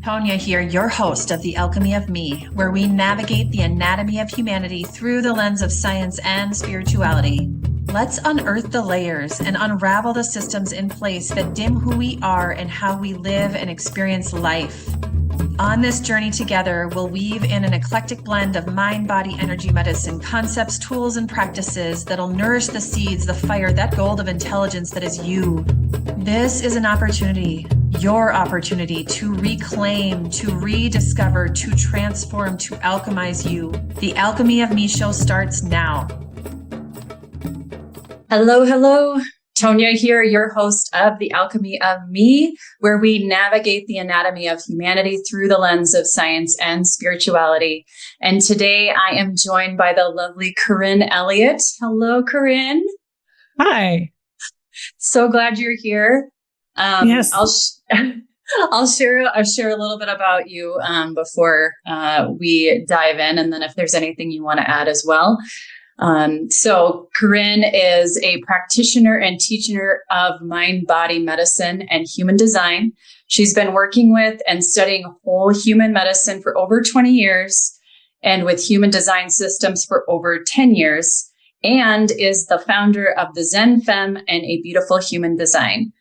Tonia here, your host of the Alchemy of Me, where we navigate the anatomy of humanity through the lens of science and spirituality. Let's unearth the layers and unravel the systems in place that dim who we are and how we live and experience life. On this journey together, we'll weave in an eclectic blend of mind, body, energy, medicine, concepts, tools, and practices that'll nourish the seeds, the fire, that gold of intelligence that is you. This is an opportunity, your opportunity to reclaim, to rediscover, to transform, to alchemize you. The Alchemy of Me show starts now. Hello. Tonia here, your host of the Alchemy of Me, where we navigate the anatomy of humanity through the lens of science and spirituality. And today I am joined by the lovely Korynn Elliott. Hello, Korynn. Hi. So glad you're here. Yes. I'll share a little bit about you before we dive in, and then if there's anything you want to add as well. So Korynn is a practitioner and teacher of mind, body medicine and human design. She's been working with and studying whole human medicine for over 20 years and with human design systems for over 10 years, and is the founder of the Zen Femme and A Beautiful Human Design.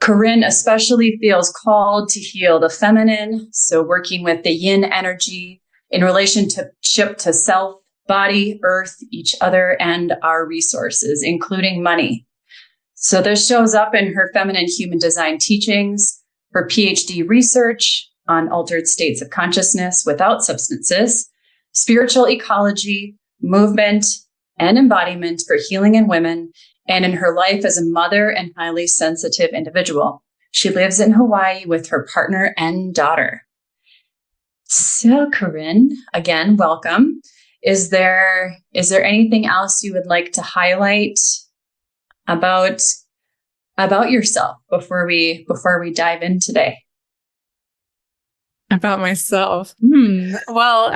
Korynn especially feels called to heal the feminine, so working with the yin energy in relationship to self, body, earth, each other, and our resources, including money. So this shows up in her feminine human design teachings, her PhD research on altered states of consciousness without substances, spiritual ecology, movement, and embodiment for healing in women, and in her life as a mother and highly sensitive individual. She lives in Hawaii with her partner and daughter. So Korynn, again, welcome. Is there anything else you would like to highlight about yourself before we dive in today? About myself? Well,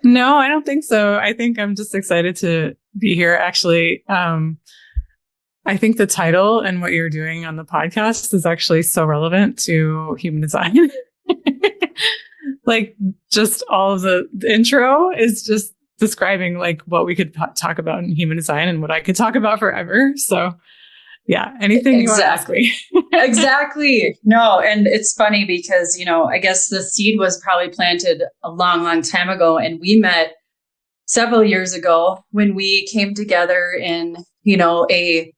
No, I don't think so. I think I'm just excited to be here. Actually, I think the title and what you're doing on the podcast is actually so relevant to human design. Like, just all of the intro is just describing like what we could talk about in human design and what I could talk about forever. So yeah, anything you want to ask me. Exactly. No, and it's funny because, I guess the seed was probably planted a long, long time ago, and we met several years ago when we came together in, a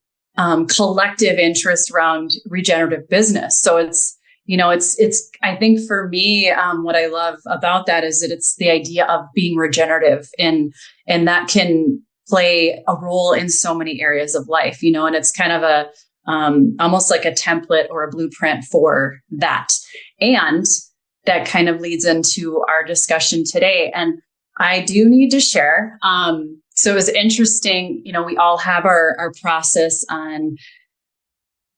collective interest around regenerative business. So it's I think for me, what I love about that is that it's the idea of being regenerative, and that can play a role in so many areas of life, and it's kind of a, almost like a template or a blueprint for that. And that kind of leads into our discussion today. And I do need to share. So it was interesting, we all have our process on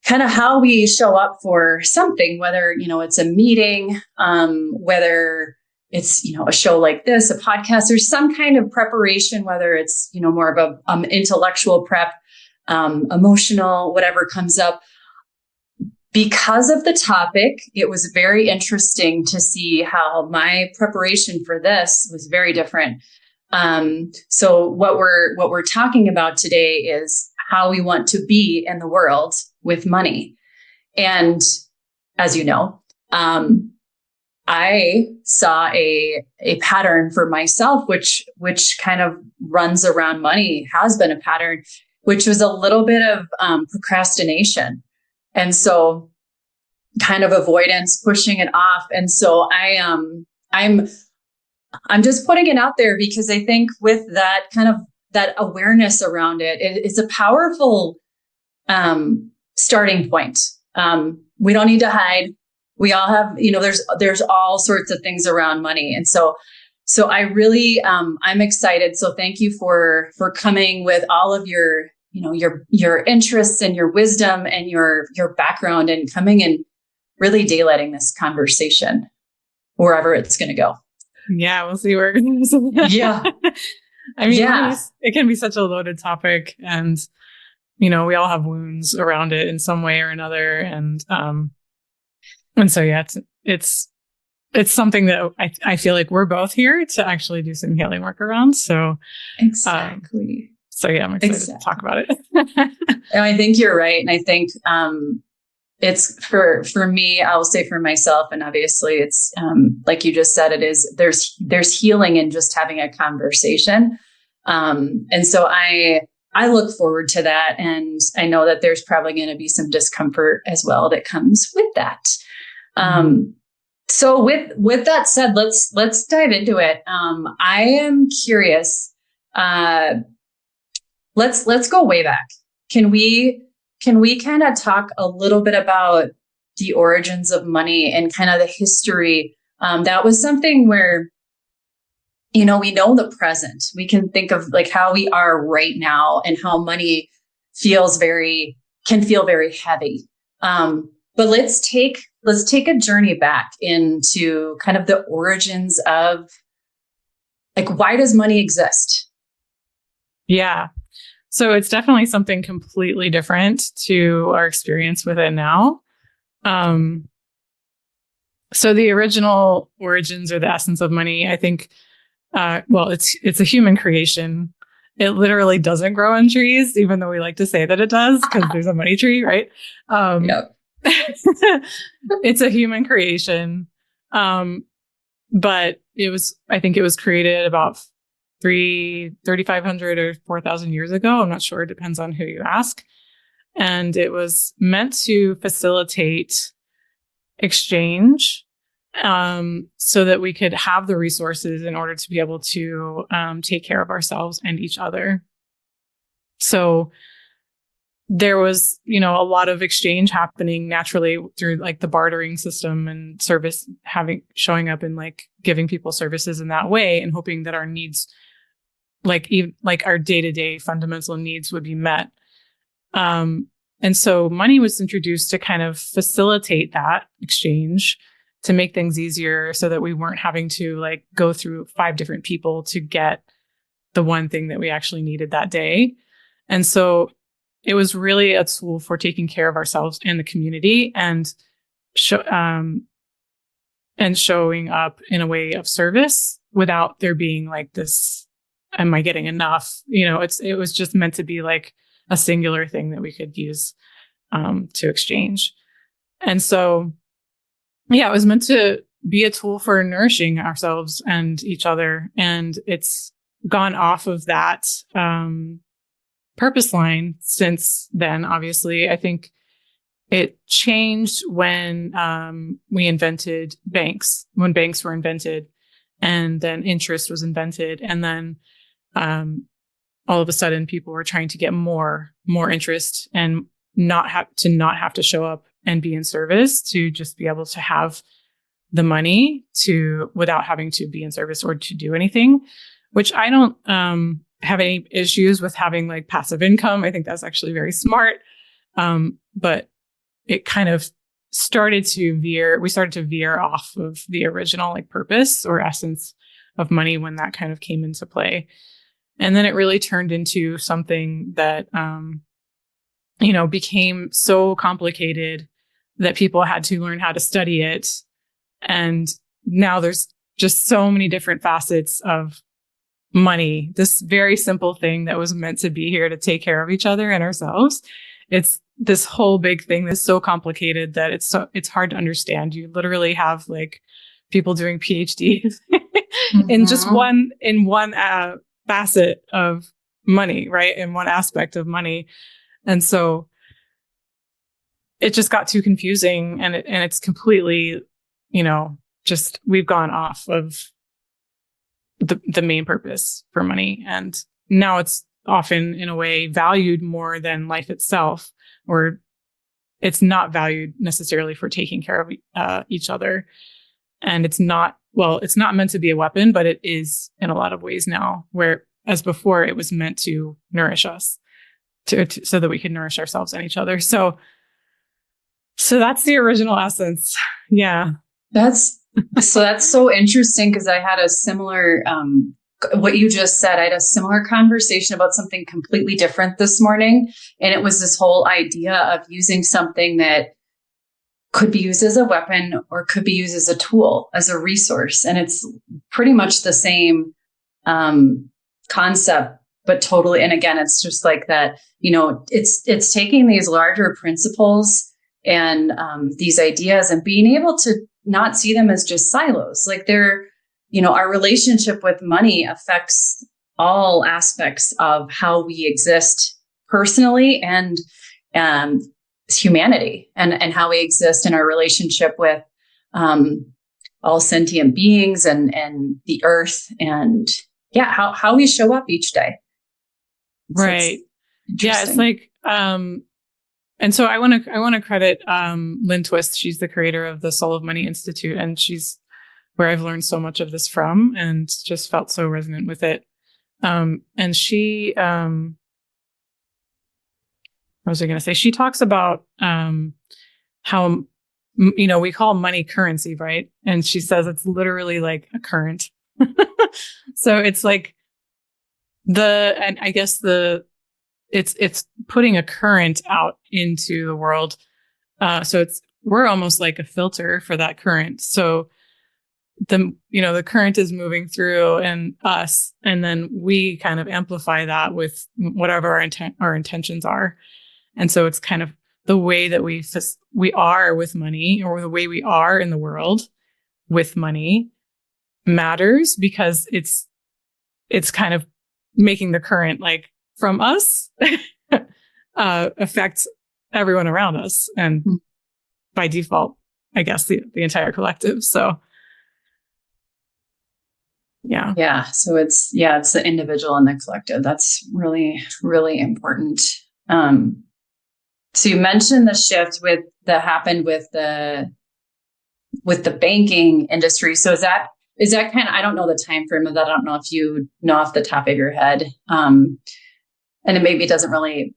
kind of how we show up for something, whether, it's a meeting, whether it's, a show like this, a podcast, or some kind of preparation, whether it's, more of a intellectual prep, emotional, whatever comes up. Because of the topic, it was very interesting to see how my preparation for this was very different. So what we're talking about today is how we want to be in the world with money. And as you know, I saw a pattern for myself, which kind of runs around money, has been a pattern, which was a little bit of procrastination. And so kind of avoidance, pushing it off. And so I'm just putting it out there because I think with that kind of that awareness around it's a powerful starting point. We don't need to hide. We all have, there's all sorts of things around money. And so I really, I'm excited. So thank you for coming with all of your interests and your wisdom and your background, and coming and really daylighting this conversation wherever it's going to go. Yeah, we'll see where it goes. Yeah. I mean, it can be such a loaded topic, and, we all have wounds around it in some way or another. And And so, yeah, it's something that I feel like we're both here to actually do some healing work around. So, Exactly. So yeah, I'm excited to talk about it. And I think you're right. And I think, it's for me, I'll say for myself, and obviously it's, like you just said, it is, there's healing in just having a conversation. And so I look forward to that. And I know that there's probably going to be some discomfort as well that comes with that. So with that said, let's dive into it. I am curious. Let's go way back. Can we kind of talk a little bit about the origins of money and kind of the history? That was something where, we know the present. We can think of like how we are right now and how money can feel very heavy. But let's take a journey back into kind of the origins of, like, why does money exist? Yeah. So it's definitely something completely different to our experience with it now. So the original origins or the essence of money, I think, it's a human creation. It literally doesn't grow on trees, even though we like to say that it does because there's a money tree, right? Yep. It's a human creation. But I think it was created about 3,500 or 4,000 years ago. I'm not sure. It depends on who you ask. And it was meant to facilitate exchange, so that we could have the resources in order to be able to take care of ourselves and each other. So there was, a lot of exchange happening naturally through like the bartering system and service showing up and like giving people services in that way and hoping that our needs, like our day-to-day fundamental needs, would be met. And so money was introduced to kind of facilitate that exchange, to make things easier so that we weren't having to like go through 5 different people to get the one thing that we actually needed that day. And so it was really a tool for taking care of ourselves and the community and showing up in a way of service without there being like this, am I getting enough? It was just meant to be like a singular thing that we could use to exchange. And so, yeah, it was meant to be a tool for nourishing ourselves and each other. And it's gone off of that purpose line since then. Obviously, I think it changed when we invented banks, when banks were invented, and then interest was invented. And then all of a sudden people were trying to get more interest and not have to show up and be in service, to just be able to have the money without having to be in service or to do anything, which I don't have any issues with having like passive income. I think that's actually very smart. But it kind of started to veer off of the original like purpose or essence of money when that kind of came into play. And then it really turned into something that, became so complicated that people had to learn how to study it. And now there's just so many different facets of money. This very simple thing that was meant to be here to take care of each other and ourselves. It's this whole big thing that's so complicated that it's hard to understand. You literally have like people doing PhDs in just one facet of money, right? In one aspect of money. And so it just got too confusing, and it's completely, just we've gone off of the main purpose for money. And now it's often in a way valued more than life itself, or it's not valued necessarily for taking care of each other. And it's not meant to be a weapon, but it is in a lot of ways now, whereas before it was meant to nourish us so that we can nourish ourselves and each other. So that's the original essence. Yeah. That's so interesting, because I had a similar, what you just said, I had a similar conversation about something completely different this morning. And it was this whole idea of using something that could be used as a weapon or could be used as a tool, as a resource. And it's pretty much the same concept, but totally. And again, it's just like that, it's taking these larger principles and these ideas and being able to not see them as just silos. Like they're, our relationship with money affects all aspects of how we exist personally and humanity, and how we exist in our relationship with all sentient beings and the earth, and how we show up each day. Right. Yeah. It's like, and so I want to credit Lynn Twist. She's the creator of the Soul of Money Institute, and she's where I've learned so much of this from, and just felt so resonant with it. And she, what was I going to say? She talks about how, we call money currency, right? And she says it's literally like a current. So it's like and I guess it's putting a current out into the world. So we're almost like a filter for that current. So the current is moving through and us, and then we kind of amplify that with whatever our intentions are. And so it's kind of the way that we are with money, or the way we are in the world with money, matters, because it's kind of making the current, like, from us affects everyone around us, and by default, I guess the entire collective. So yeah. So it's the individual and the collective. That's really, really important. So you mentioned the shift happened with the banking industry. So is that kind of, I don't know the time frame of that. I don't know if you know off the top of your head. And maybe it doesn't really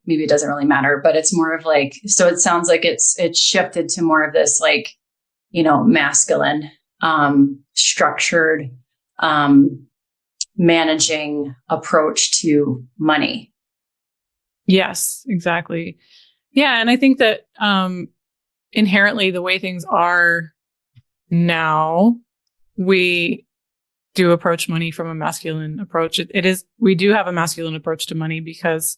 matter, but it's more of like, so it sounds like it's shifted to more of this, like, masculine, structured, managing approach to money. Yes, exactly. Yeah. And I think that inherently, the way things are now, we do approach money from a masculine approach. We do have a masculine approach to money, because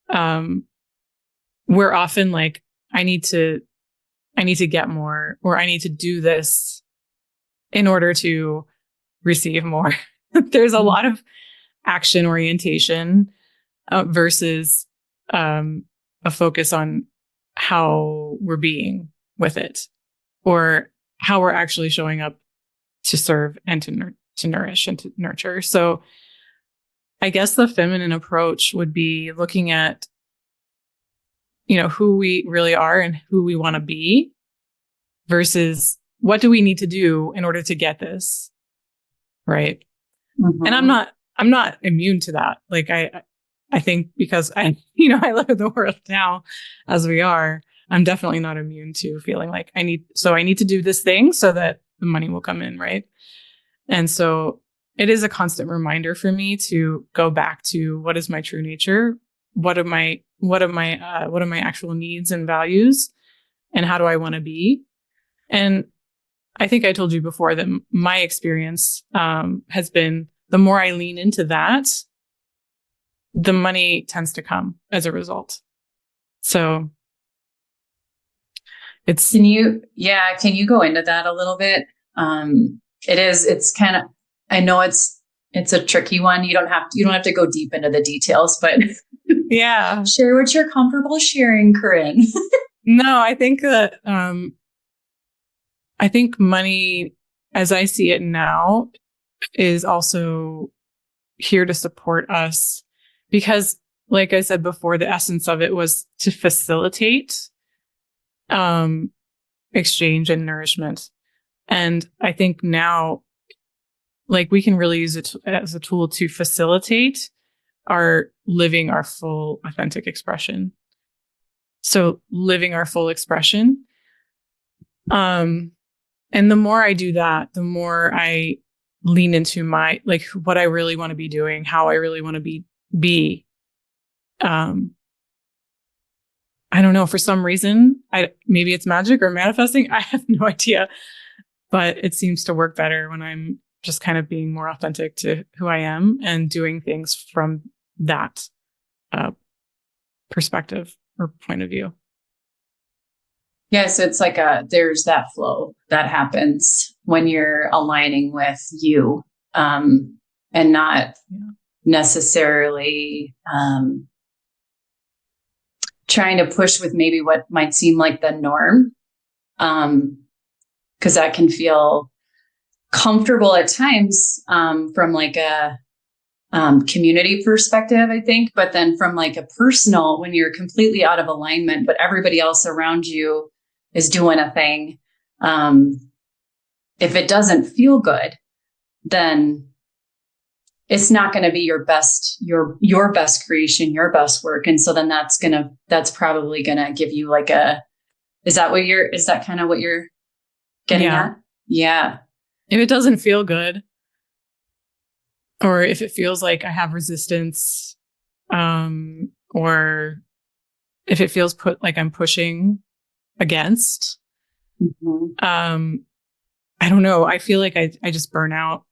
we're often like, I need to get more, or I need to do this in order to receive more. There's a lot of action orientation versus a focus on how we're being with it, or how we're actually showing up to serve and to nourish and to nurture. So I guess the feminine approach would be looking at, who we really are and who we want to be, versus what do we need to do in order to get this, right? Mm-hmm. And I'm not immune to that. Like I think, because I live in the world now as we are, I'm definitely not immune to feeling like I need to do this thing so that the money will come in, right? And so it is a constant reminder for me to go back to, what is my true nature? What are my actual needs and values, and how do I want to be? And I think I told you before that my experience has been, the more I lean into that, the money tends to come as a result. So can you go into that a little bit? It's kind of, I know it's a tricky one. You don't have to go deep into the details, but yeah, share what you're comfortable sharing, Korynn. No, I think that, I think money, as I see it now, is also here to support us, because, like I said before, the essence of it was to facilitate exchange and nourishment. And I think now, like, we can really use it as a tool to facilitate living our full authentic expression. So living our full expression. And the more I do that, the more I lean into my, like, what I really want to be doing, how I really want to be. I don't know, for some reason, maybe it's magic or manifesting. I have no idea, but it seems to work better when I'm just kind of being more authentic to who I am and doing things from that perspective or point of view. Yeah, so it's like there's that flow that happens when you're aligning with you, and not necessarily trying to push with maybe what might seem like the norm, because that can feel comfortable at times, from like a community perspective, I think. But then from like a personal, when you're completely out of alignment, but everybody else around you is doing a thing, if it doesn't feel good, then it's not going to be your best creation, your best work. And so then that's probably going to give you like is that kind of what you're getting at? Yeah. If it doesn't feel good, or if it feels like I have resistance, or if it feels like I'm pushing against, I don't know. I feel like I just burn out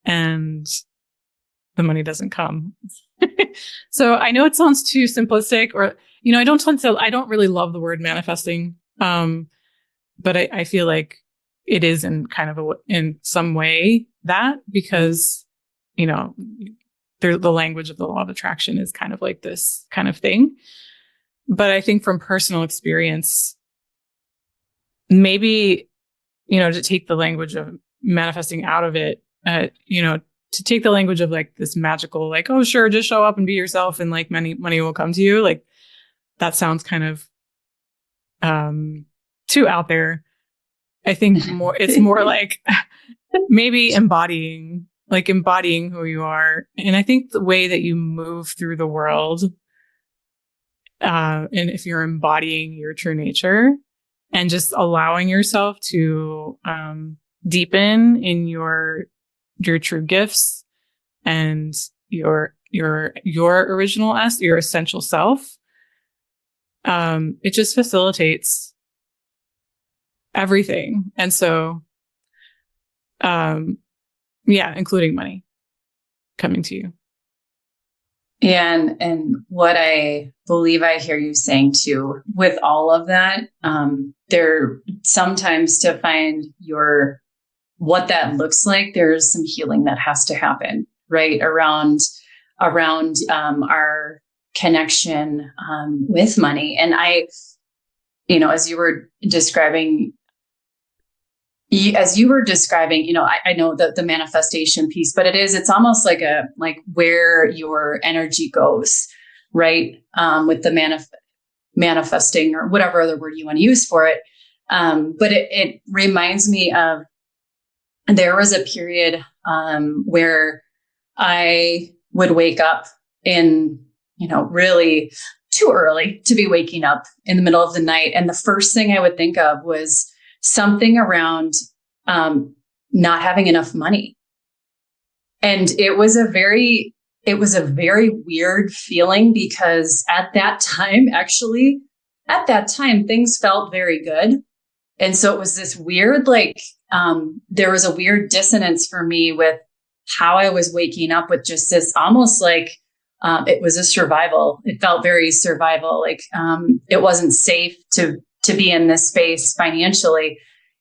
and the money doesn't come. So I know it sounds too simplistic, or, I don't really love the word manifesting. But I feel like it is in kind of in some way that, because, the language of the law of attraction is kind of like this kind of thing. But I think from personal experience, maybe, to take the language of manifesting out of it, to take the language of like this magical, like, oh, sure, just show up and be yourself and like money will come to you. Like that sounds kind of too out there. I think it's more like maybe embodying who you are. And I think the way that you move through the world, and if you're embodying your true nature and just allowing yourself to deepen in your true gifts and your original your essential self, it just facilitates everything. And so, including money coming to you. And what I believe I hear you saying too, with all of that, there sometimes to find what that looks like, there's some healing that has to happen, right? Around our connection with money. And as you were describing, I know the manifestation piece, but it's almost like where your energy goes, right? With the manifesting, or whatever other word you want to use for it. But it reminds me of, there was a period where I would wake up in, really too early to be waking up in the middle of the night. And the first thing I would think of was something around not having enough money. And it was a very weird feeling, because at that time, things felt very good. And so it was this weird, there was a weird dissonance for me with how I was waking up with just this almost like, it was a survival. It felt very survival. It wasn't safe to be in this space financially.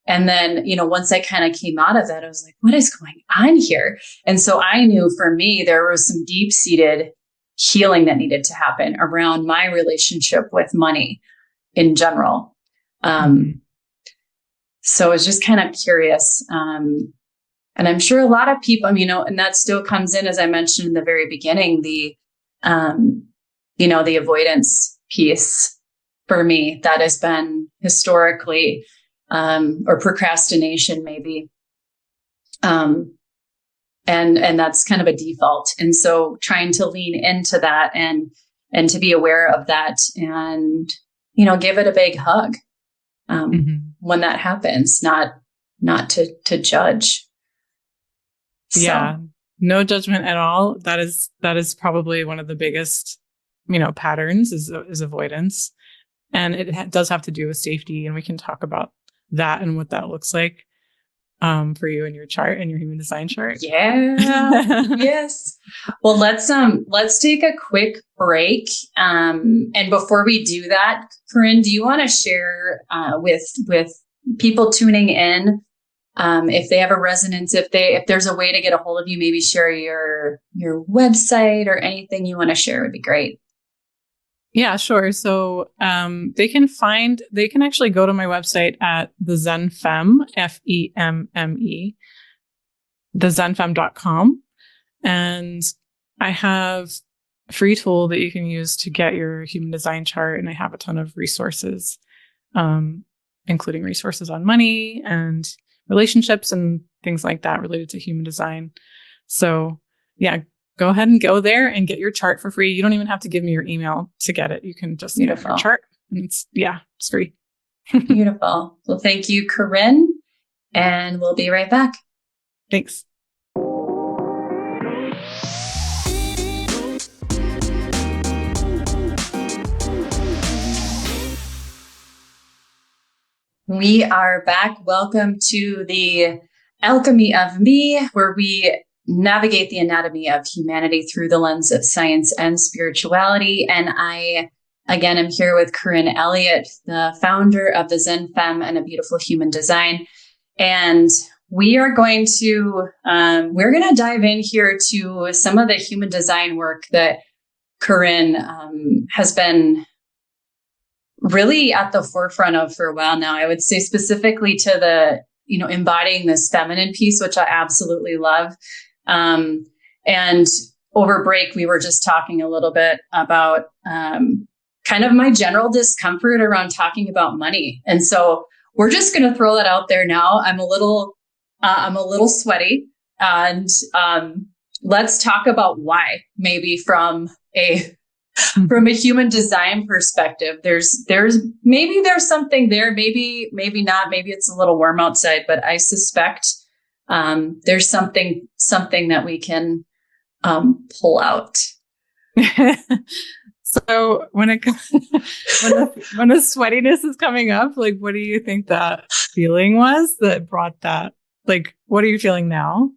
And then, once I kind of came out of that, I was like, what is going on here? And so I knew for me, there was some deep-seated healing that needed to happen around my relationship with money in general. So I was just kind of curious. And I'm sure a lot of people, and that still comes in, as I mentioned in the very beginning, the avoidance piece for me, that has been historically, or procrastination maybe. And that's kind of a default. And so trying to lean into that and to be aware of that and, give it a big hug, when that happens, not to judge. Yeah. So. No judgment at all. That is probably one of the biggest, patterns is avoidance. And it does have to do with safety. And we can talk about that and what that looks like for you in your chart and your human design chart. Yeah. Yes. Well, let's take a quick break. And before we do that, Korynn, do you want to share with people tuning in, if they have a resonance, if there's a way to get a hold of you, maybe share your website or anything you want to share would be great. Yeah, sure. So they can actually go to my website at the Zen Femme, Femme, thezenfemme.com. And I have a free tool that you can use to get your human design chart. And I have a ton of resources, including resources on money and relationships and things like that related to human design. So yeah, go ahead and go there and get your chart for free. You don't even have to give me your email to get it. You can just get your chart. And it's free. Beautiful. Well, thank you, Korynn. And we'll be right back. Thanks. We are back. Welcome to the Alchemy of Me, where we navigate the anatomy of humanity through the lens of science and spirituality. And I, again, am here with Korynn Elliott, the founder of the Zen Femme and a Beautiful Human Design. And we are going to, dive in here to some of the human design work that Korynn has been really at the forefront of for a while now. I would say specifically to the, embodying this feminine piece, which I absolutely love. And over break, we were just talking a little bit about kind of my general discomfort around talking about money. And so we're just going to throw that out there now. I'm a little sweaty, and let's talk about why, maybe from a human design perspective. There's something there, maybe not, maybe it's a little warm outside, but I suspect there's something that we can pull out. So when the sweatiness is coming up, like, what do you think that feeling was that brought that? Like, what are you feeling now?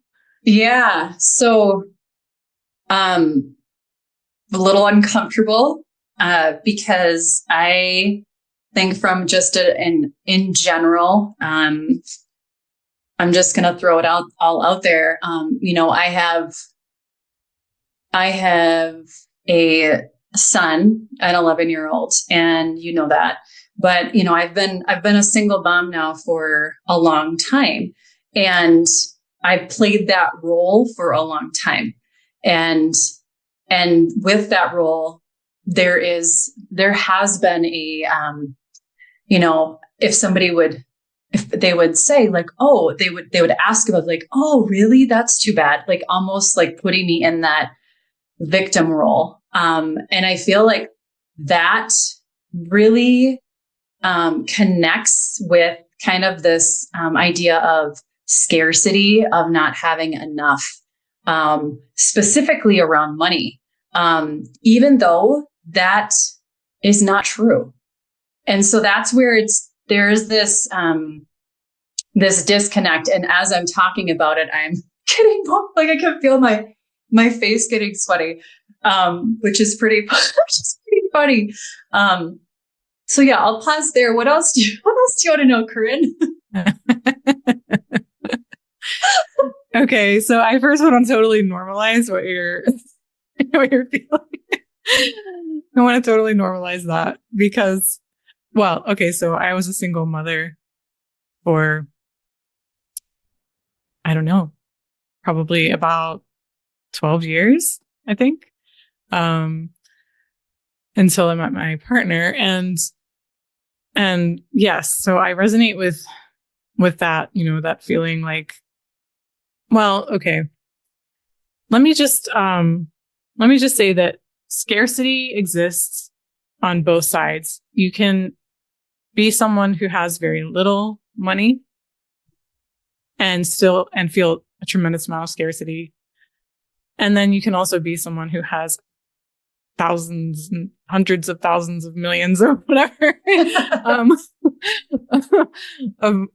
Yeah. So, a little uncomfortable, because I think from just in general, I'm just going to throw it all out there. I have a son, an 11-year-old, and you know that, but I've been a single mom now for a long time, and I've played that role for a long time. And with that role, there has been a, if they would say like, oh, they would ask about like, oh, really? That's too bad. Like almost like putting me in that victim role. And I feel like that really connects with kind of this idea of scarcity, of not having enough, specifically around money, even though that is not true. And so that's where there's this disconnect. And as I'm talking about it, I'm getting like I can feel my face getting sweaty, which is pretty funny. So yeah, I'll pause there. What else do you want to know, Korynn? Okay, so I first want to totally normalize what you're feeling. I want to totally normalize that because, well, okay, so I was a single mother for, I don't know, probably about 12 years, I think, until I met my partner. And yes, so I resonate with that, that feeling like, well, okay, let me just say that scarcity exists on both sides. You can be someone who has very little money and feel a tremendous amount of scarcity. And then you can also be someone who has thousands and hundreds of thousands of millions or whatever, um, of,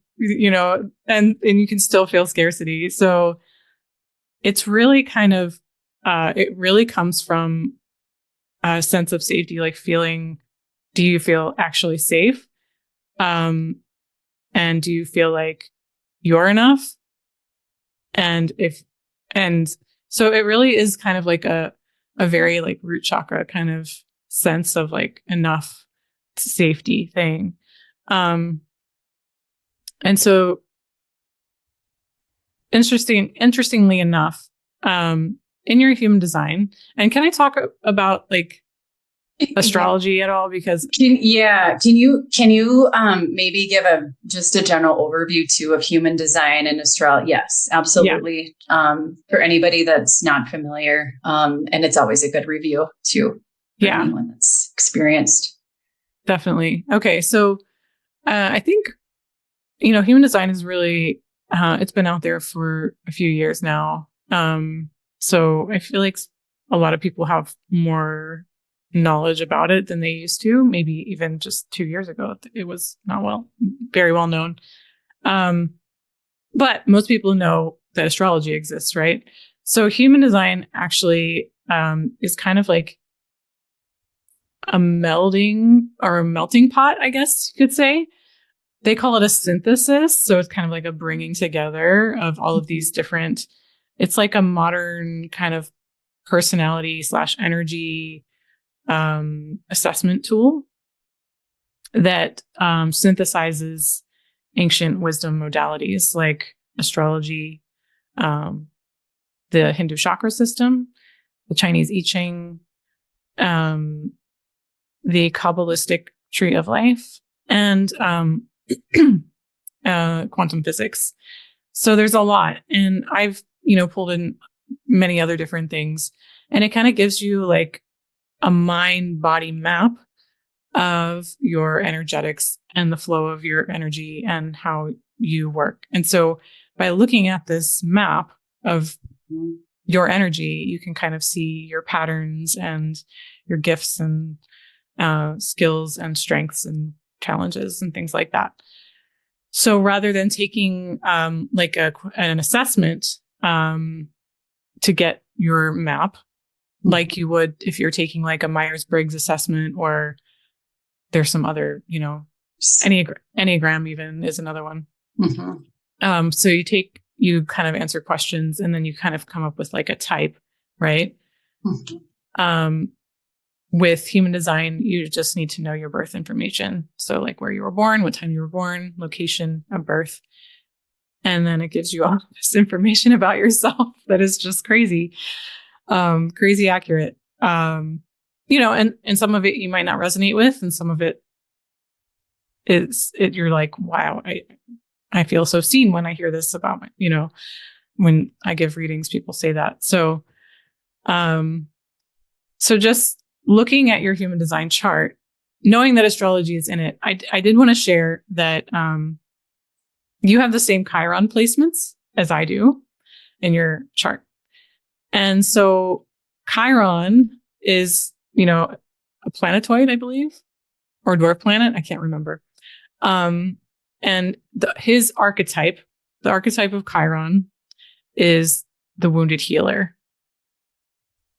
and you can still feel scarcity. So it's really kind of, it really comes from a sense of safety, like feeling, do you feel actually safe? And do you feel like you're enough? And so it really is kind of like a very like root chakra kind of sense of like enough safety thing. And so interestingly enough, in your human design, and can I talk about like astrology at all? Because can you maybe give just a general overview too of human design and astrology? Yes, absolutely. Yeah. For anybody that's not familiar, and it's always a good review too for anyone that's experienced. Definitely. Okay, so I think human design is really it's been out there for a few years now. So I feel like a lot of people have more knowledge about it than they used to. Maybe even just 2 years ago, it was not very well known. But most people know that astrology exists, right? So human design actually is kind of like a melding or a melting pot, I guess you could say. They call it a synthesis. So it's kind of like a bringing together of all of these different, it's like a modern kind of personality / energy assessment tool that synthesizes ancient wisdom modalities like astrology, the Hindu chakra system, the Chinese I Ching, the Kabbalistic tree of life, and quantum physics. So there's a lot. And I've, pulled in many other different things. And it kind of gives you like a mind-body map of your energetics and the flow of your energy and how you work. And so by looking at this map of your energy, you can kind of see your patterns and your gifts and skills and strengths and challenges and things like that. So rather than taking like an assessment to get your map, like you would if you're taking like a Myers-Briggs assessment, or there's some other, Enneagram even is another one. Mm-hmm. So you kind of answer questions and then you kind of come up with like a type, right? Mm-hmm. With human design, you just need to know your birth information. So like where you were born, what time you were born, location of birth. And then it gives you all this information about yourself that is just crazy, crazy accurate. And some of it you might not resonate with, and some of it you're like, wow, I feel so seen when I hear this about when I give readings, people say that. So, so just looking at your human design chart, knowing that astrology is in it, I did want to share that you have the same Chiron placements as I do in your chart. And so Chiron is, a planetoid, I believe, or dwarf planet. I can't remember. And his archetype, the archetype of Chiron, is the wounded healer.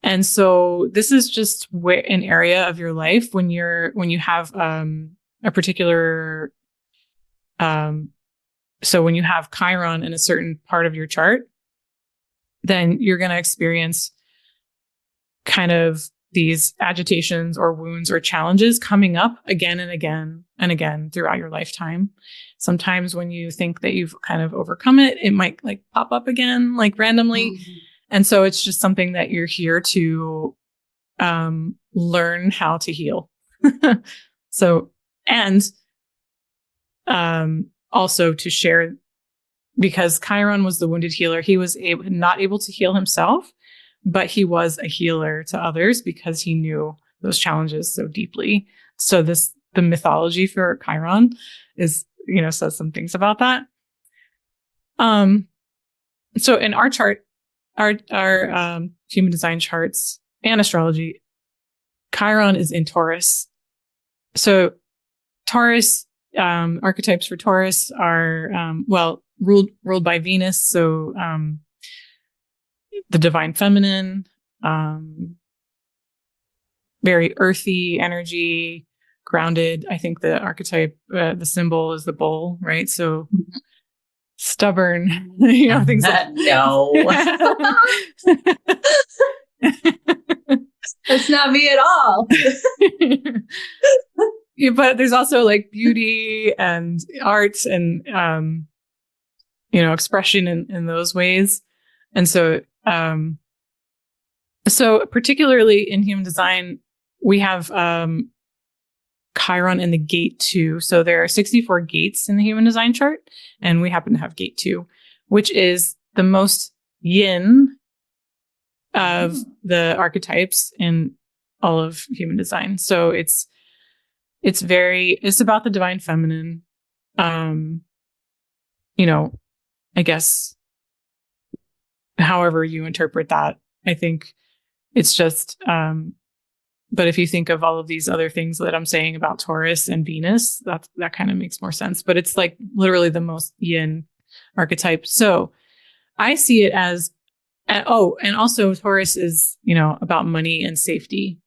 And so this is just an area of your life when you have a particular, so when you have Chiron in a certain part of your chart, then you're going to experience kind of these agitations or wounds or challenges coming up again and again and again throughout your lifetime. Sometimes when you think that you've kind of overcome it, it might like pop up again, like randomly. Mm-hmm. And so it's just something that you're here to learn how to heal. So, and also to share, because Chiron was the wounded healer, he was not able to heal himself, but he was a healer to others because he knew those challenges so deeply. So the mythology for Chiron is, says some things about that. So in our chart, our human design charts and astrology, Chiron is in Taurus. So Taurus, archetypes for Taurus are, ruled by Venus. So, the divine feminine, very earthy energy, grounded. I think the archetype, the symbol is the bull, right? So stubborn, things like no. That's not me at all. Yeah, but there's also like beauty and art and, expression in those ways. And so, particularly in human design, we have, Chiron in the gate 2. So there are 64 gates in the human design chart, and we happen to have gate 2, which is the most yin of the archetypes in all of human design. So it's about the divine feminine. I guess however you interpret that, I think it's just, but if you think of all of these other things that I'm saying about Taurus and Venus, that kind of makes more sense. But it's like literally the most yin archetype. So I see it as, and also Taurus is, about money and safety.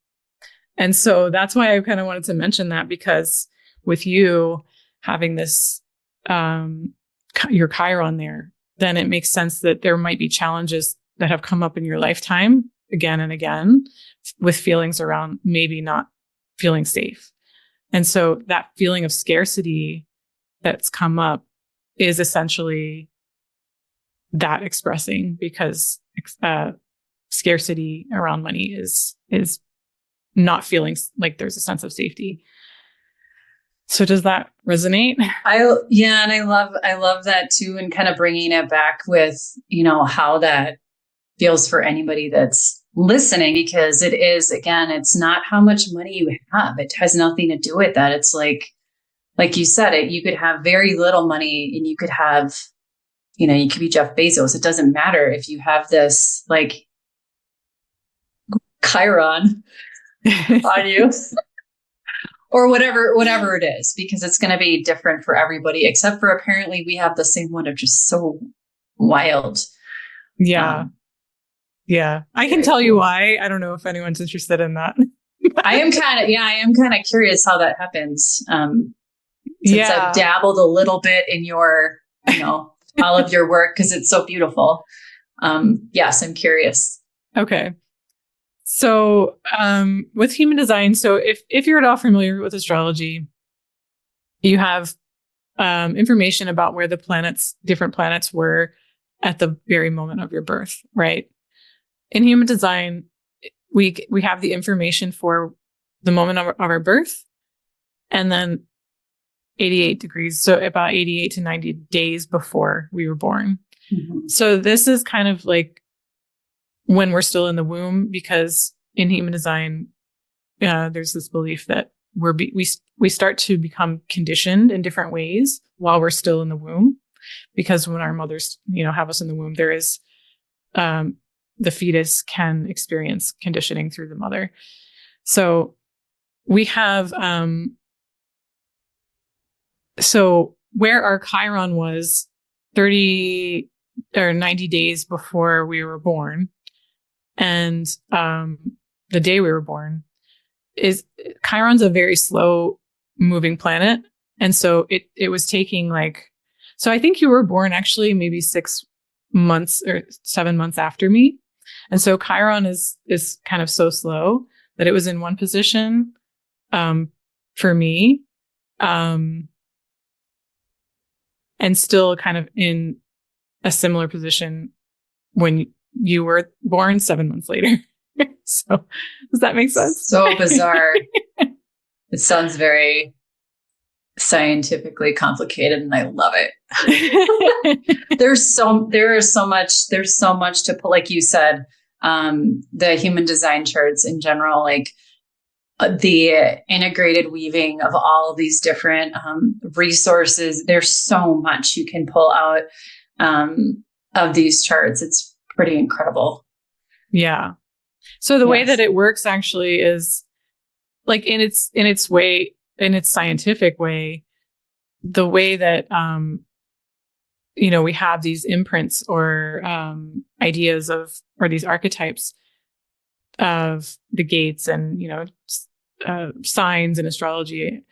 And so that's why I kind of wanted to mention that, because with you having this, your Chiron there, then it makes sense that there might be challenges that have come up in your lifetime again and again with feelings around maybe not feeling safe. And so that feeling of scarcity that's come up is essentially that expressing, because scarcity around money is not feeling like there's a sense of safety. So does that resonate? And I love that too, and kind of bringing it back with, how that feels for anybody that's listening, because it is, again, it's not how much money you have. It has nothing to do with that. It's like you said, you could have very little money and you could have, you could be Jeff Bezos. It doesn't matter if you have this like Chiron on you or whatever it is, because it's going to be different for everybody, except for apparently we have the same one, which is so wild. Yeah. Yeah. I can tell you why. I don't know if anyone's interested in that. I am kind of curious how that happens. Since I've dabbled a little bit in your, all of your work, because it's so beautiful. Yes, I'm curious. Okay. So, with human design, so if you're at all familiar with astrology, you have, information about where different planets were at the very moment of your birth, right? In human design, we have the information for the moment of our birth, and then 88 degrees, so about 88 to 90 days before we were born. Mm-hmm. So this is kind of like when we're still in the womb, because in human design, there's this belief that we start to become conditioned in different ways while we're still in the womb, because when our mothers, have us in the womb, there is, the fetus can experience conditioning through the mother. So we have, so where our Chiron was 30 or 90 days before we were born, and the day we were born, is Chiron's a very slow moving planet. And so it was taking so I think you were born actually maybe 6 months or 7 months after me. And so Chiron is kind of so slow that it was in one position for me, and still kind of in a similar position when you were born 7 months later. So does that make sense? So bizarre. It sounds very scientifically complicated, and I love it. There's so much to put, like you said, the human design charts in general, like the integrated weaving of all of these different resources. There's so much you can pull out of these charts. It's pretty incredible. Yeah. So the way that it works actually is like in its way, in its scientific way, the way that, we have these imprints or ideas of, or these archetypes of the gates and, signs and astrology.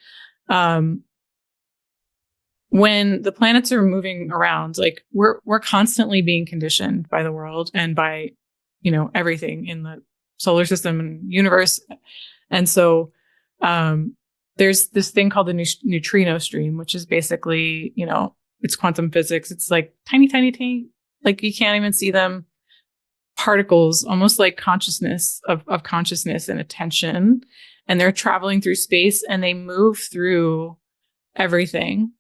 When the planets are moving around, like we're constantly being conditioned by the world and by, everything in the solar system and universe. And so there's this thing called the neutrino stream, which is basically, it's quantum physics. It's like tiny, tiny, tiny, like you can't even see them, particles, almost like consciousness of consciousness and attention. And they're traveling through space and they move through everything,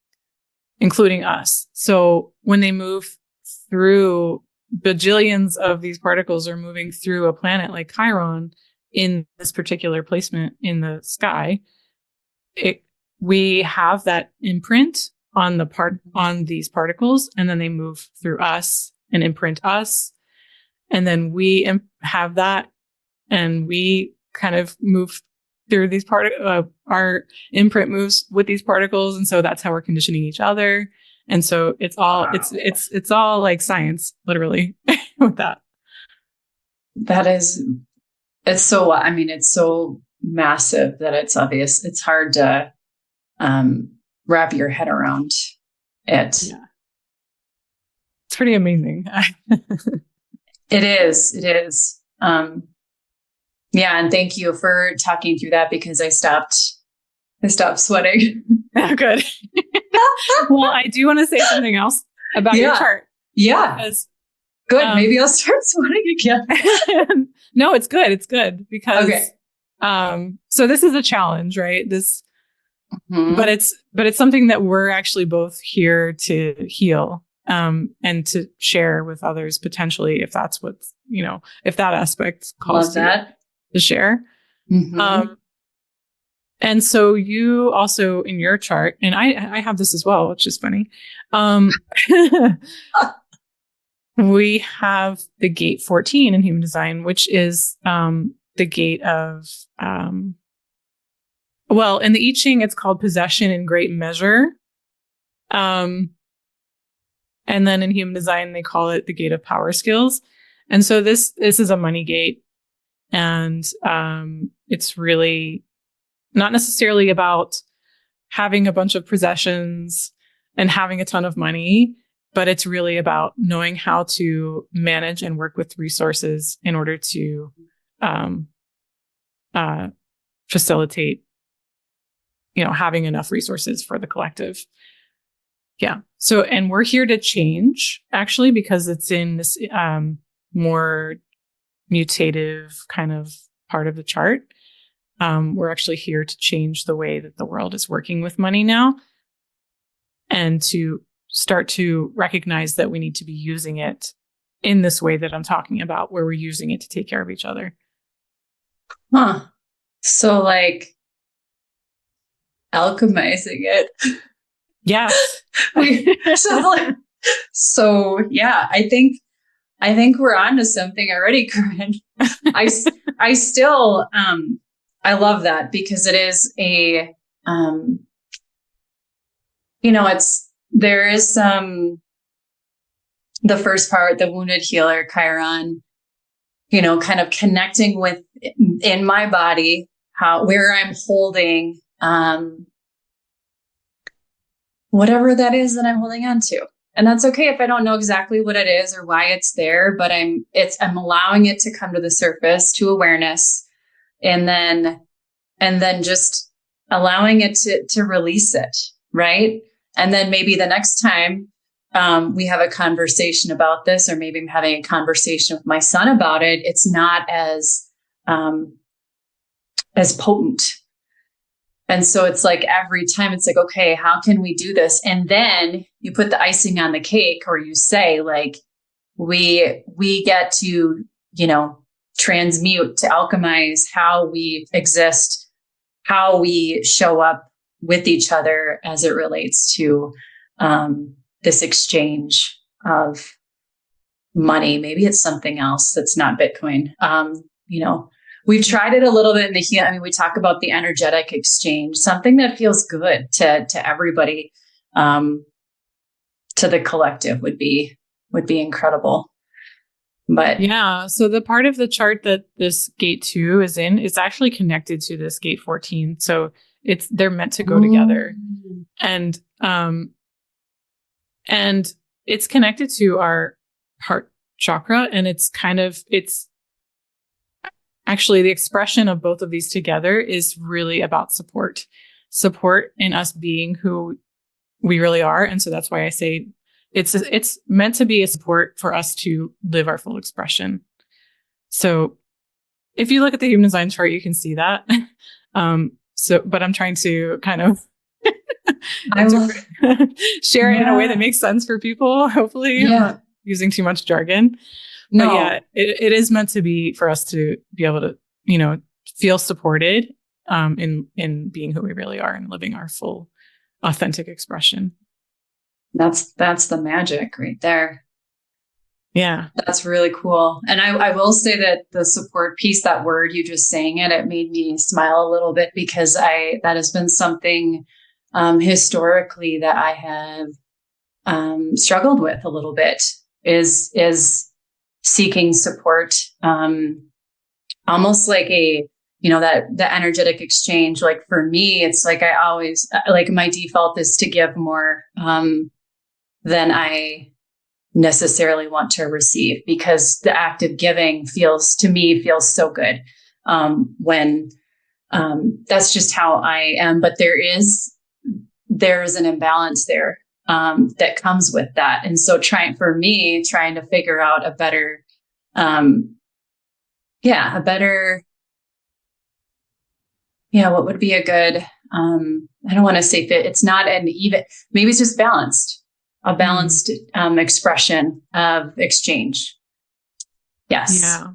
including us. So when they move through, bajillions of these particles are moving through a planet like Chiron in this particular placement in the sky. We have that imprint on these particles, and then they move through us and imprint us. And then we have that, and we kind of move through these our imprint moves with these particles. And so that's how we're conditioning each other. And so it's all, it's all like science, literally, with that. It's so, it's so massive that it's obvious. It's hard to wrap your head around it. Yeah. It's pretty amazing. It is. Yeah. And thank you for talking through that, because I stopped sweating. Oh, good. Well, I do want to say something else about your chart. Yeah. Because, good. Maybe I'll start sweating again. No, it's good. It's good because, so this is a challenge, right? But it's something that we're actually both here to heal, and to share with others potentially, if that's what's, if that aspect calls to share. Mm-hmm. And so you also in your chart, and I have this as well, which is funny. We have the gate 14 in human design, which is the gate of, in the I Ching, it's called possession in great measure. And then in human design, they call it the gate of power skills. And so this is a money gate. And it's really not necessarily about having a bunch of possessions and having a ton of money, but it's really about knowing how to manage and work with resources in order to facilitate, having enough resources for the collective. Yeah. So, and we're here to change, actually, because it's in this more mutative kind of part of the chart. We're actually here to change the way that the world is working with money now, and to start to recognize that we need to be using it in this way that I'm talking about, where we're using it to take care of each other. Huh. So like alchemizing it. Yeah. So yeah, I think we're on to something already, Korynn. I still, I love that, because it is there is the first part, the wounded healer, Chiron, kind of connecting with in my body, where I'm holding, whatever that is that I'm holding on to. And that's okay if I don't know exactly what it is or why it's there, but I'm allowing it to come to the surface, to awareness, and then just allowing it to release it. Right. And then maybe the next time we have a conversation about this, or maybe I'm having a conversation with my son about it, it's not as potent. And so it's like every time it's like, okay, how can we do this? And then you put the icing on the cake, or you say like, we get to, transmute, to alchemize how we exist, how we show up with each other as it relates to this exchange of money. Maybe it's something else that's not Bitcoin. we've tried it a little bit in the heal. I mean, we talk about the energetic exchange, something that feels good to everybody, to the collective would be incredible. But yeah, so the part of the chart that this gate 2 is in is actually connected to this gate 14. So they're meant to go together. And it's connected to our heart chakra, and it's actually the expression of both of these together is really about support in us being who we really are. And so that's why I say it's meant to be a support for us to live our full expression. So if you look at the human design chart, you can see that. But I'm trying to kind of share it in a way that makes sense for people. Hopefully, I'm not using too much jargon. No. But yeah, it is meant to be for us to be able to, feel supported in being who we really are and living our full, authentic expression. That's the magic right there. Yeah. That's really cool. And I will say that the support piece, that word, you just saying it made me smile a little bit, because that has been something historically that I have struggled with a little bit, is seeking support, almost like that the energetic exchange. Like for me, it's like I always, like my default is to give more than I necessarily want to receive, because the act of giving feels so good when that's just how I am. But there is an imbalance there that comes with that. And so trying to figure out a better what would be a good, I don't want to say fit. It's not an even, maybe it's just a balanced expression of exchange. Yes. Yeah.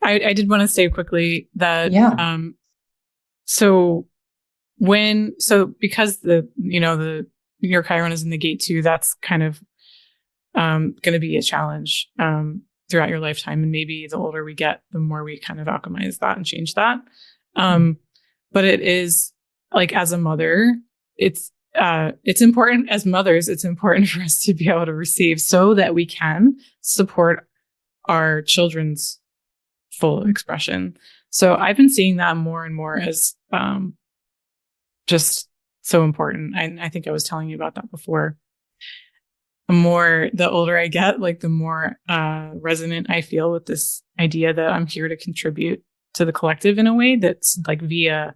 I did want to say quickly that, because your Chiron is in the gate 2, that's kind of going to be a challenge throughout your lifetime. And maybe the older we get, the more we kind of alchemize that and change that. But it is like, as a mother, it's important as mothers. It's important for us to be able to receive so that we can support our children's full expression. So I've been seeing that more and more as just so important. I think I was telling you about that before. The older I get, like the more resonant I feel with this idea that I'm here to contribute to the collective in a way that's like via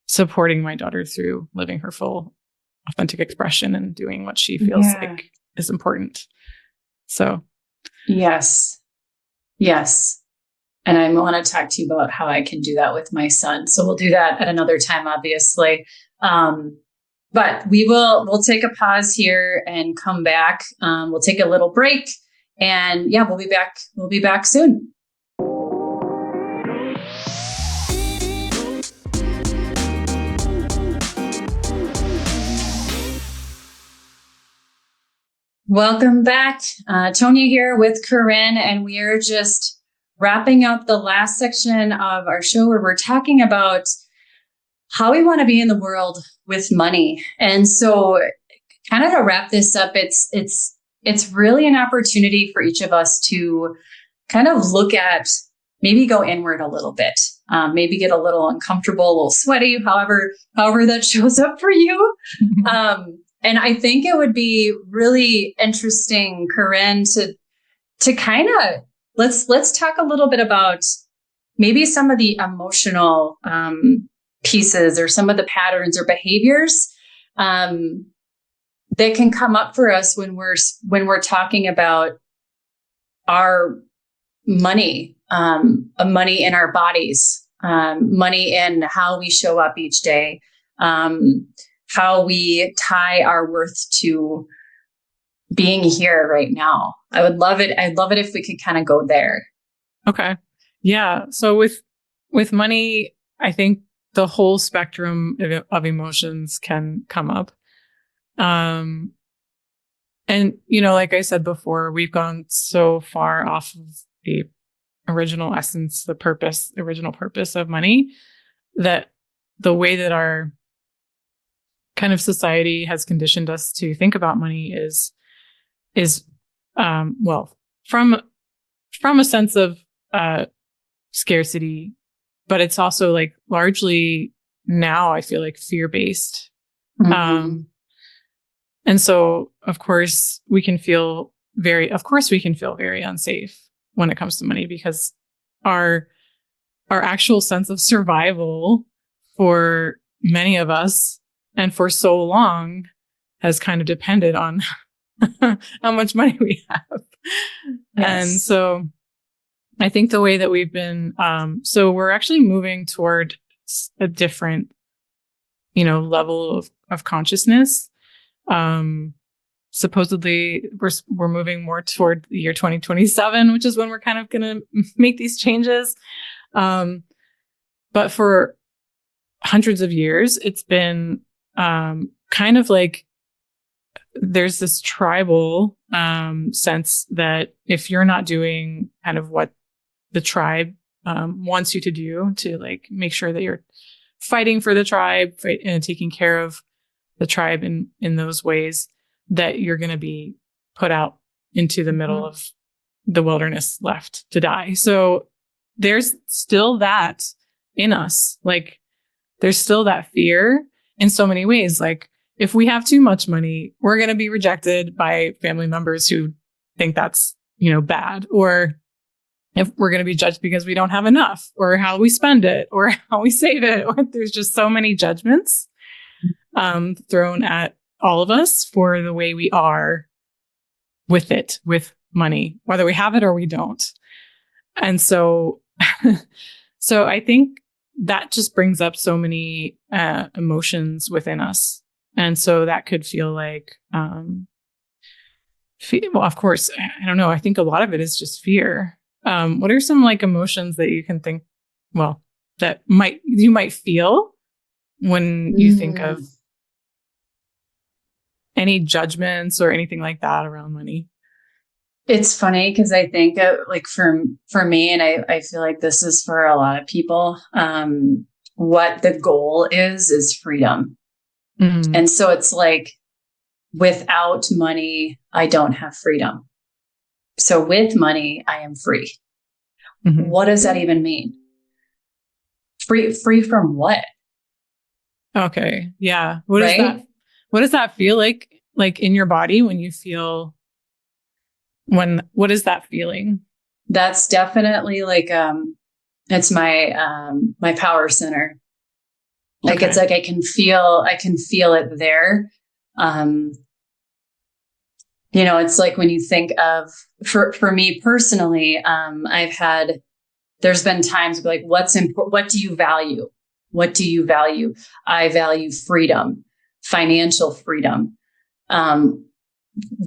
supporting my daughter through living her full authentic expression and doing what she feels like is important. So yes. And I want to talk to you about how I can do that with my son. So we'll do that at another time, obviously. But we'll take a pause here and come back. We'll take a little break, and we'll be back. We'll be back soon. Welcome back. Tonia here with Korynn, and we are just wrapping up the last section of our show where we're talking about how we want to be in the world with money. And so kind of to wrap this up, it's really an opportunity for each of us to kind of look at, maybe go inward a little bit, maybe get a little uncomfortable, a little sweaty, however that shows up for you. And I think it would be really interesting, Korynn, to kind of, let's talk a little bit about maybe some of the emotional pieces, or some of the patterns or behaviors that can come up for us when we're talking about our money, money in our bodies, money in how we show up each day, how we tie our worth to being here right now. I'd love it if we could kind of go there. Okay. Yeah. So with money, I think the whole spectrum of emotions can come up. And, like I said before, we've gone so far off of the original essence, the original purpose of money, that the way that our kind of society has conditioned us to think about money is well, from a sense of scarcity, but it's also like largely now I feel like fear-based. Mm-hmm. And so of course we can feel very unsafe when it comes to money, because our actual sense of survival for many of us and for so long has kind of depended on how much money we have. Yes. And so I think the way that we've been, so we're actually moving toward a different, level of consciousness. Supposedly we're moving more toward the year 2027, which is when we're kind of going to make these changes. But for hundreds of years, it's been kind of like there's this tribal sense that if you're not doing kind of what the tribe wants you to do, to like make sure that you're fighting for the tribe, and taking care of the tribe in those ways, that you're going to be put out into the middle of the wilderness, left to die. So there's still that in us. Like there's still that fear in so many ways. Like if we have too much money, we're going to be rejected by family members who think that's, bad. Or if we're going to be judged because we don't have enough, or how we spend it, or how we save it. Or there's just so many judgments thrown at all of us for the way we are with money, whether we have it or we don't. And so, so I think that just brings up so many emotions within us. And so that could feel like, well, of course, I don't know. I think a lot of it is just fear. What are some like emotions that you can think, well, that you might feel when you think of any judgments or anything like that around money? It's funny because I think like for me, and I feel like this is for a lot of people, what the goal is freedom. Mm-hmm. And so it's like, without money, I don't have freedom. So with money, I am free. Mm-hmm. What does that even mean? Free from what? Okay. Yeah. What does that feel like in your body when you feel, what is that feeling? That's definitely like, it's my power center. Like, okay. It's like, I can feel it there. It's like when you think of, for me personally, there's been times like, what's important? What do you value? What do you value? I value freedom, financial freedom. And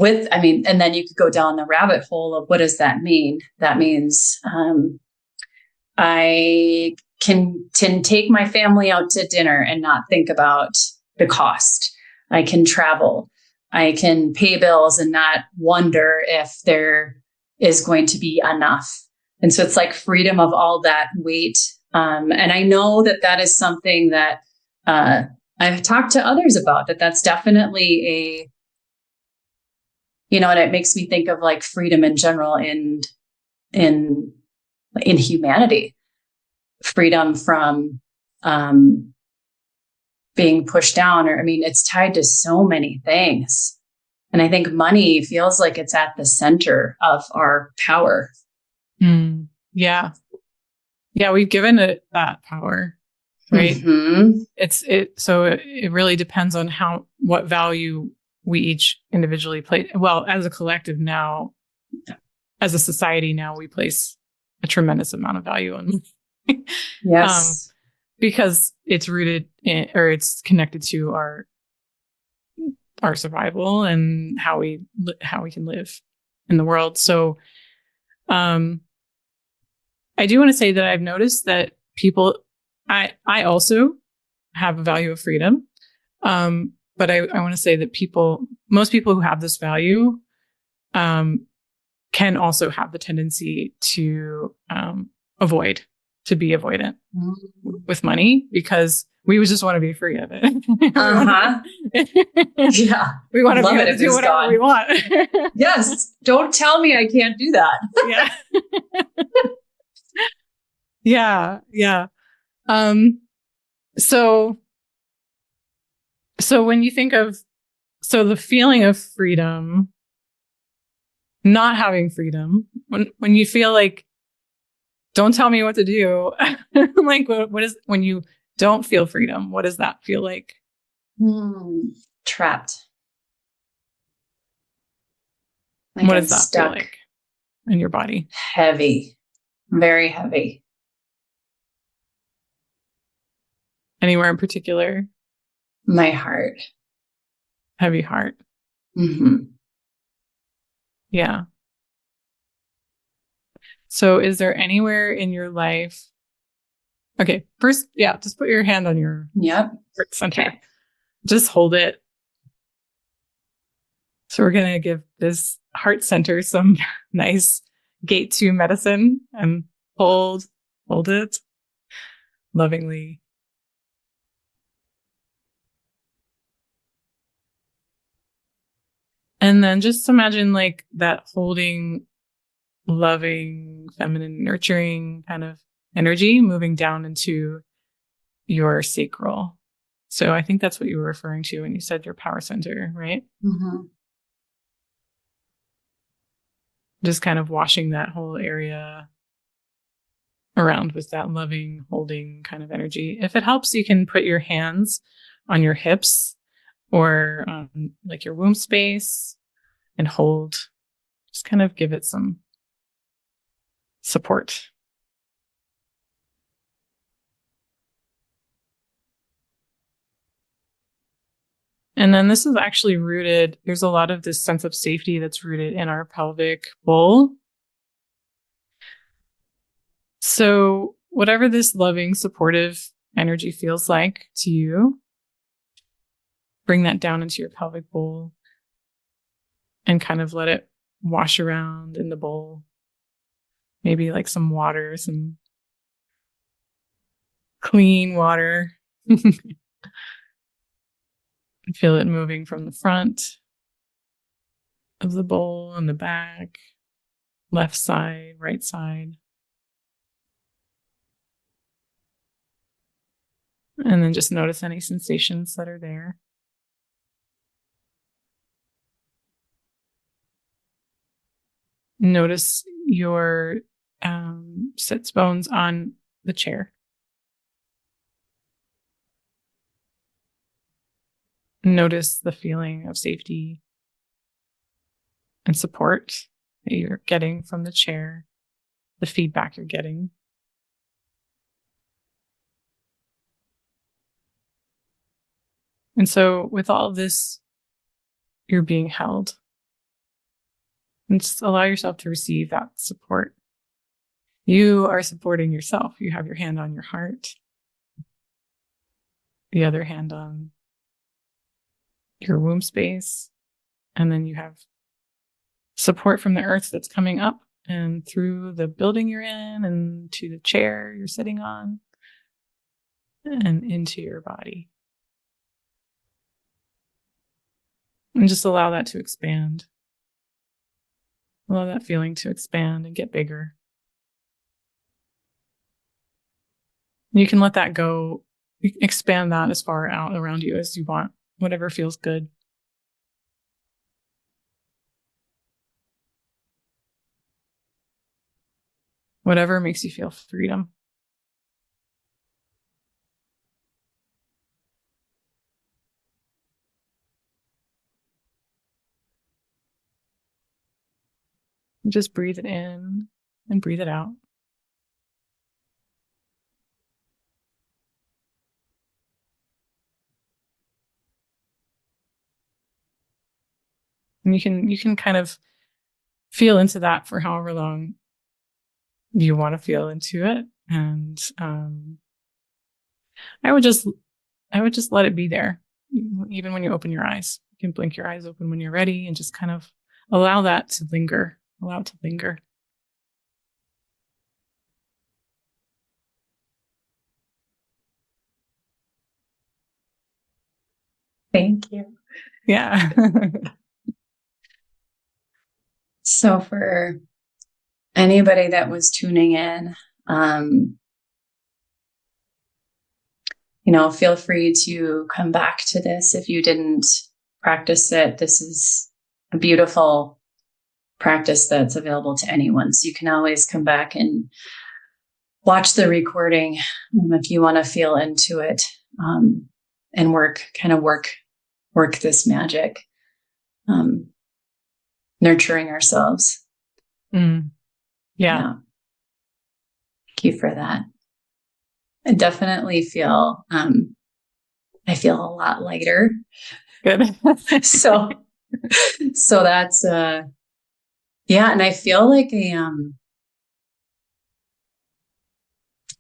then you could go down the rabbit hole of what does that mean? That means, I can take my family out to dinner and not think about the cost. I can travel. I can pay bills and not wonder if there is going to be enough. And so it's like freedom of all that weight. And I know that is something that I've talked to others about, that's definitely and it makes me think of like freedom in general in humanity, freedom from being pushed down, or, it's tied to so many things. And I think money feels like it's at the center of our power. Yeah. Yeah. We've given it that power, right? Mm-hmm. So it really depends on what value we each individually place. Well, as a collective now, as a society now, we place a tremendous amount of value on money. Yes. Because it's rooted in, or it's connected to our survival and how we can live in the world. So, I do want to say that I've noticed that people, I also have a value of freedom. But I want to say that most people who have this value, can also have the tendency to to be avoidant with money, because we would just want to be free of it. Yeah. We want to Love be it able to do whatever we want. Yes. Don't tell me I can't do that. Yeah. Yeah. So when you think of, the feeling of freedom, not having freedom, when you feel like, don't tell me what to do, like what is, when you don't feel freedom, what does that feel like? Trapped. Like what does that feel like in your body? Heavy. Very heavy. Anywhere in particular? My heart. Heavy heart. Mm-hmm. Yeah. So is there anywhere in your life? Okay, first, just put your hand on your heart center. Okay. Just hold it. So we're going to give this heart center some nice gate 2 medicine, and hold it lovingly. And then just imagine like that holding, loving, feminine, nurturing kind of energy moving down into your sacral. So I think that's what you were referring to when you said your power center, right? Mm-hmm. Just kind of washing that whole area around with that loving, holding kind of energy. If it helps, you can put your hands on your hips or like your womb space and hold. Just kind of give it some support. And then this is actually rooted, there's a lot of this sense of safety that's rooted in our pelvic bowl. So whatever this loving, supportive energy feels like to you, bring that down into your pelvic bowl and kind of let it wash around in the bowl. Maybe like some water, some clean water. Feel it moving from the front of the bowl and the back, left side, right side. And then just notice any sensations that are there. Notice your sits bones on the chair. Notice the feeling of safety and support that you're getting from the chair, the feedback you're getting. And so with all of this, you're being held. And just allow yourself to receive that support. You are supporting yourself. You have your hand on your heart, the other hand on your womb space, and then you have support from the earth that's coming up and through the building you're in and to the chair you're sitting on and into your body. And just allow that to expand. Allow that feeling to expand and get bigger. You can let that go, expand that as far out around you as you want, whatever feels good. Whatever makes you feel freedom. Just breathe it in and breathe it out. And you can kind of feel into that for however long you want to feel into it. And I would just let it be there. Even when you open your eyes, you can blink your eyes open when you're ready and just kind of allow that to linger. allow it to linger. Thank you. Yeah. So for anybody that was tuning in, feel free to come back to this if you didn't practice it. This is a beautiful practice that's available to anyone. So you can always come back and watch the recording if you want to feel into it, and work this magic, nurturing ourselves. Yeah. Thank you for that. I definitely feel, I feel a lot lighter. Good. so that's, and I feel like I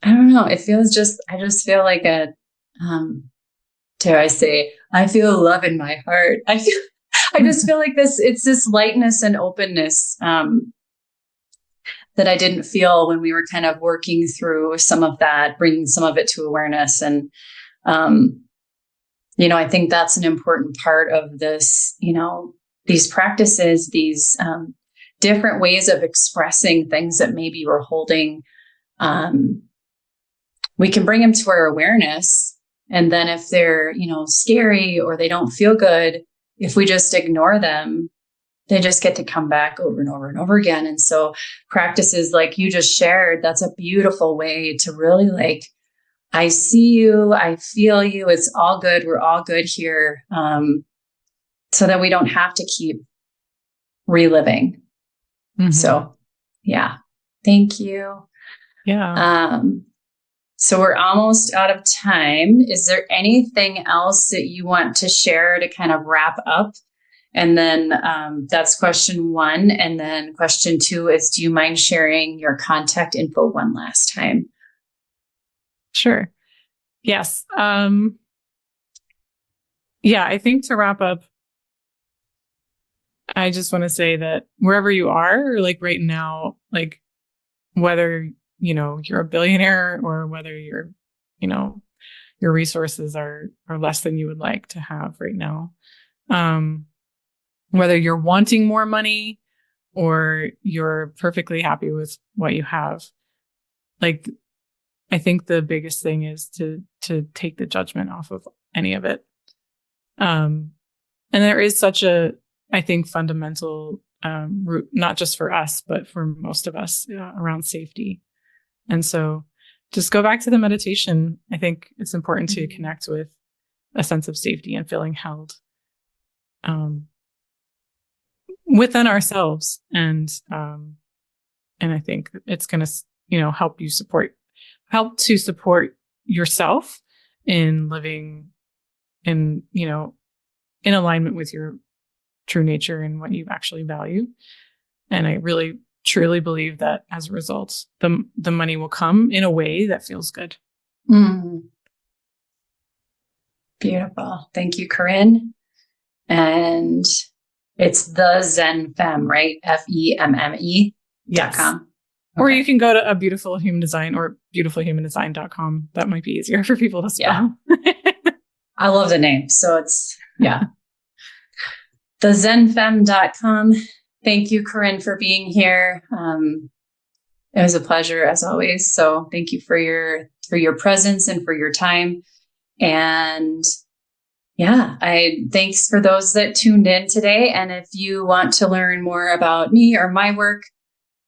don't know. It feels I just feel like dare I say, I feel love in my heart. I just feel like it's this lightness and openness, that I didn't feel when we were kind of working through some of that, bringing some of it to awareness. And, I think that's an important part of this, these practices, these different ways of expressing things that maybe we're holding. We can bring them to our awareness. And then if they're, scary or they don't feel good, if we just ignore them, they just get to come back over and over and over again. And so practices like you just shared, that's a beautiful way to really I see you, I feel you, it's all good. We're all good here. So that we don't have to keep reliving. Mm-hmm. So yeah, thank you. Yeah. So we're almost out of time. Is there anything else that you want to share to kind of wrap up? And then that's question 1. And then question 2 is, do you mind sharing your contact info one last time? Sure. Yes. I think to wrap up, I just want to say that wherever you are, right now, whether, you're a billionaire or whether you're, your resources are less than you would like to have right now. Whether you're wanting more money or you're perfectly happy with what you have, I think the biggest thing is to take the judgment off of any of it. And there is such a, I think, fundamental root, not just for us, but for most of us, around safety. And so just go back to the meditation. I think it's important to connect with a sense of safety and feeling held within ourselves. And I think it's going to, help to support yourself in living in, in alignment with your true nature and what you actually value. And I really, truly believe that as a result, the money will come in a way that feels good. Beautiful. Thank you, Korynn. And it's the Zen Femme, right? FEMME.com. Yes. Okay. Or you can go to A Beautiful Human Design or beautifulhumandesign.com. That might be easier for people to spell. Yeah. I love the name. So it's, the zenfemme.com. Thank you, Korynn, for being here. It was a pleasure as always. So thank you for your presence and for your time. And thanks for those that tuned in today. And if you want to learn more about me or my work,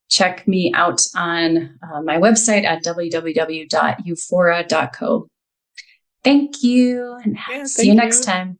check me out on my website at www.euphora.co. Thank you, and see you next time.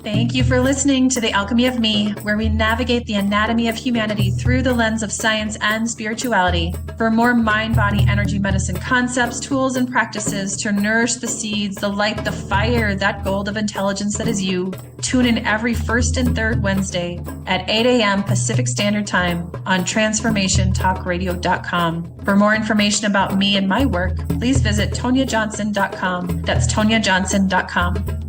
Thank you for listening to the Alchemy of Me, where we navigate the anatomy of humanity through the lens of science and spirituality. For more mind-body energy medicine concepts, tools, and practices to nourish the seeds, the light, the fire, that gold of intelligence that is you, tune in every first and third Wednesday at 8 a.m. Pacific Standard Time on transformationtalkradio.com. For more information about me and my work, please visit toniajohnson.com. That's toniajohnson.com.